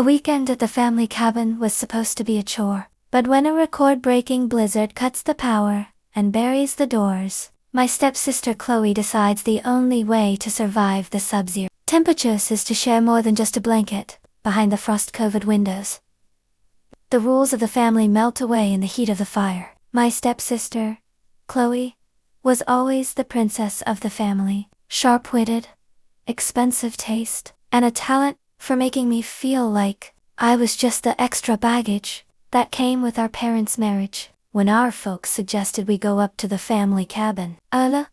A weekend at the family cabin was supposed to be a chore, but when a record-breaking blizzard cuts the power and buries the doors, my stepsister Chloe decides the only way to survive the sub-zero temperatures is to share more than just a blanket behind the frost-covered windows. The rules of the family melt away in the heat of the fire. My stepsister, Chloe, was always the princess of the family, sharp-witted, expensive taste, and a talent for making me feel like I was just the extra baggage that came with our parents' marriage. When our folks suggested we go up to the family cabin, to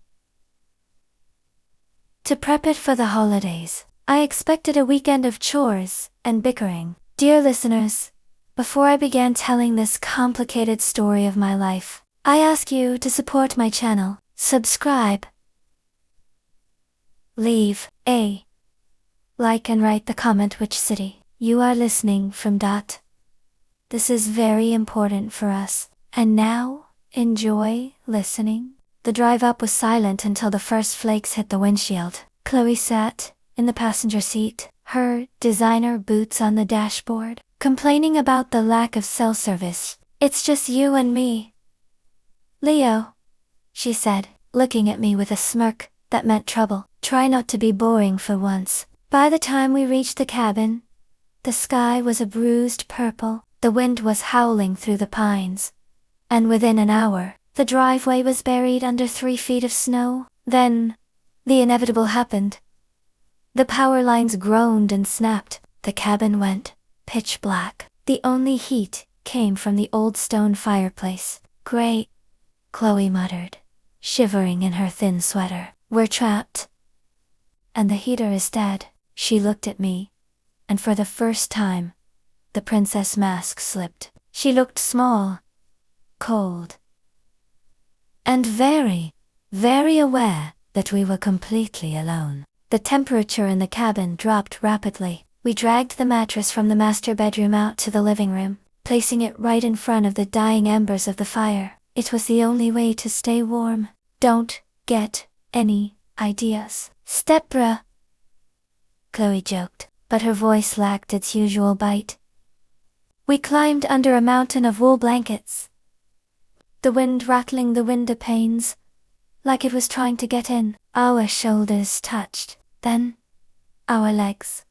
prep it for the holidays, I expected a weekend of chores and bickering. Dear listeners, before I began telling this complicated story of my life, I ask you to support my channel, subscribe, leave a like and write the comment which city you are listening from. This is very important for us. And now, enjoy listening. The drive up was silent until the first flakes hit the windshield. Chloe sat in the passenger seat, her designer boots on the dashboard, complaining about the lack of cell service. It's just you and me, Leo, she said, looking at me with a smirk that meant trouble. Try not to be boring for once. By the time we reached the cabin, the sky was a bruised purple, the wind was howling through the pines, and within an hour, the driveway was buried under 3 feet of snow. Then, the inevitable happened. The power lines groaned and snapped, the cabin went pitch black. The only heat came from the old stone fireplace. Great, Chloe muttered, shivering in her thin sweater. We're trapped. And the heater is dead. She looked at me, and for the first time, the princess mask slipped. She looked small, cold, and very, very aware that we were completely alone. The temperature in the cabin dropped rapidly. We dragged the mattress from the master bedroom out to the living room, placing it right in front of the dying embers of the fire. It was the only way to stay warm. Don't get any ideas, stepbra, Chloe joked, but her voice lacked its usual bite. We climbed under a mountain of wool blankets, the wind rattling the window panes like it was trying to get in. Our shoulders touched, then our legs.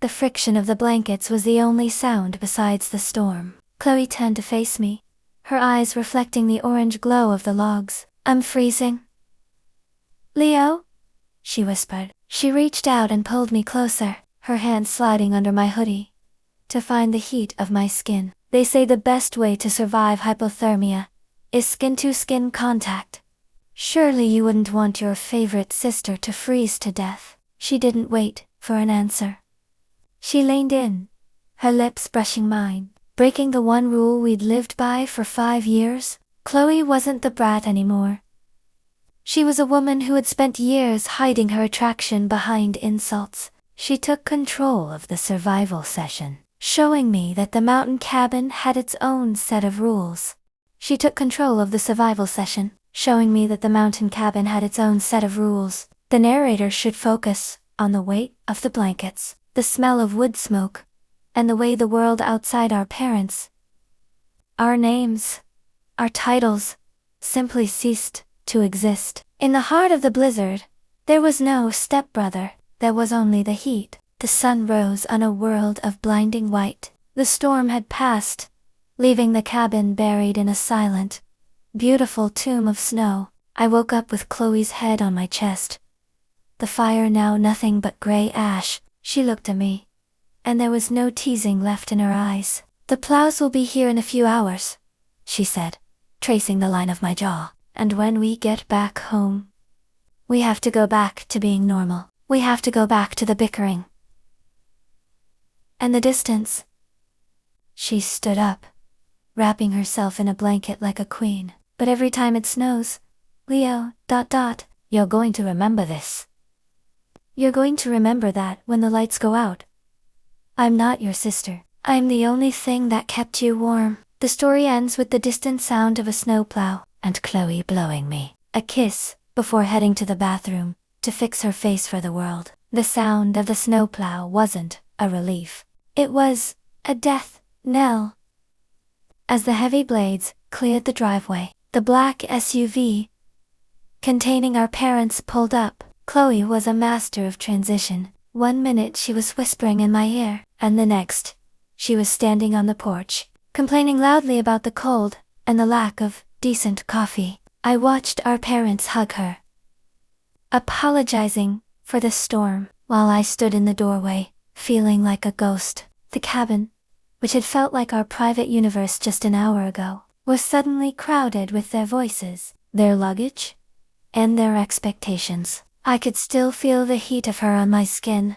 The friction of the blankets was the only sound besides the storm. Chloe turned to face me, her eyes reflecting the orange glow of the logs. I'm freezing, Leo, she whispered. She reached out and pulled me closer, her hand sliding under my hoodie to find the heat of my skin. They say the best way to survive hypothermia is skin-to-skin contact. Surely you wouldn't want your favorite sister to freeze to death. She didn't wait for an answer. She leaned in, her lips brushing mine, breaking the one rule we'd lived by for 5 years. Chloe wasn't the brat anymore. She was a woman who had spent years hiding her attraction behind insults. She took control of the survival session, showing me that the mountain cabin had its own set of rules. She took control of the survival session, showing me that the mountain cabin had its own set of rules. The narrator should focus on the weight of the blankets, the smell of wood smoke, and the way the world outside our parents, our names, our titles, simply ceased to exist. In the heart of the blizzard, there was no stepbrother, there was only the heat. The sun rose on a world of blinding white. The storm had passed, leaving the cabin buried in a silent, beautiful tomb of snow. I woke up with Chloe's head on my chest, the fire now nothing but gray ash. She looked at me, and there was no teasing left in her eyes. The plows will be here in a few hours, she said, tracing the line of my jaw. And when we get back home, we have to go back to being normal. We have to go back to the bickering and the distance. She stood up, wrapping herself in a blanket like a queen. But every time it snows, Leo, you're going to remember this. You're going to remember that when the lights go out. I'm not your sister. I'm the only thing that kept you warm. The story ends with the distant sound of a snowplow, and Chloe blowing me a kiss before heading to the bathroom to fix her face for the world. The sound of the snowplow wasn't a relief. It was a death knell. As the heavy blades cleared the driveway, the black SUV containing our parents pulled up. Chloe was a master of transition. One minute she was whispering in my ear, and the next, she was standing on the porch, complaining loudly about the cold and the lack of decent coffee. I watched our parents hug her, apologizing for the storm, while I stood in the doorway, feeling like a ghost. The cabin, which had felt like our private universe just an hour ago, was suddenly crowded with their voices, their luggage, and their expectations. I could still feel the heat of her on my skin,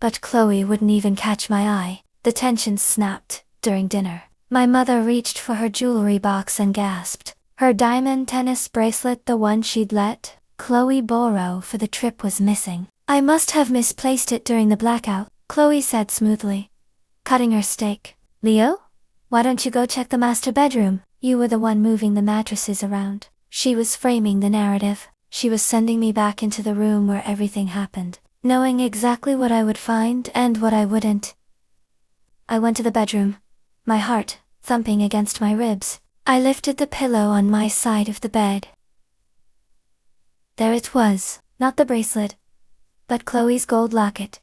but Chloe wouldn't even catch my eye. The tension snapped during dinner. My mother reached for her jewelry box and gasped. Her diamond tennis bracelet, the one she'd let Chloe borrow for the trip, was missing. I must have misplaced it during the blackout, Chloe said smoothly, cutting her steak. Leo? Why don't you go check the master bedroom? You were the one moving the mattresses around. She was framing the narrative. She was sending me back into the room where everything happened, knowing exactly what I would find and what I wouldn't. I went to the bedroom, my heart thumping against my ribs. I lifted the pillow on my side of the bed. There it was, not the bracelet, but Chloe's gold locket,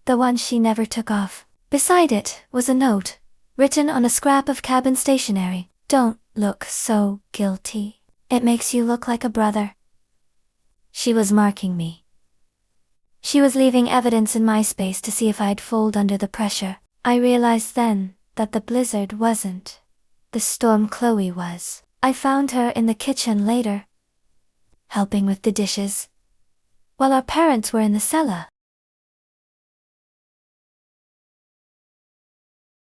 the one she never took off. Beside it was a note, written on a scrap of cabin stationery. Don't look so guilty. It makes you look like a brother. She was marking me. She was leaving evidence in my space to see if I'd fold under the pressure. I realized then that the blizzard wasn't the storm Chloe was. I found her in the kitchen later, helping with the dishes, while our parents were in the cellar.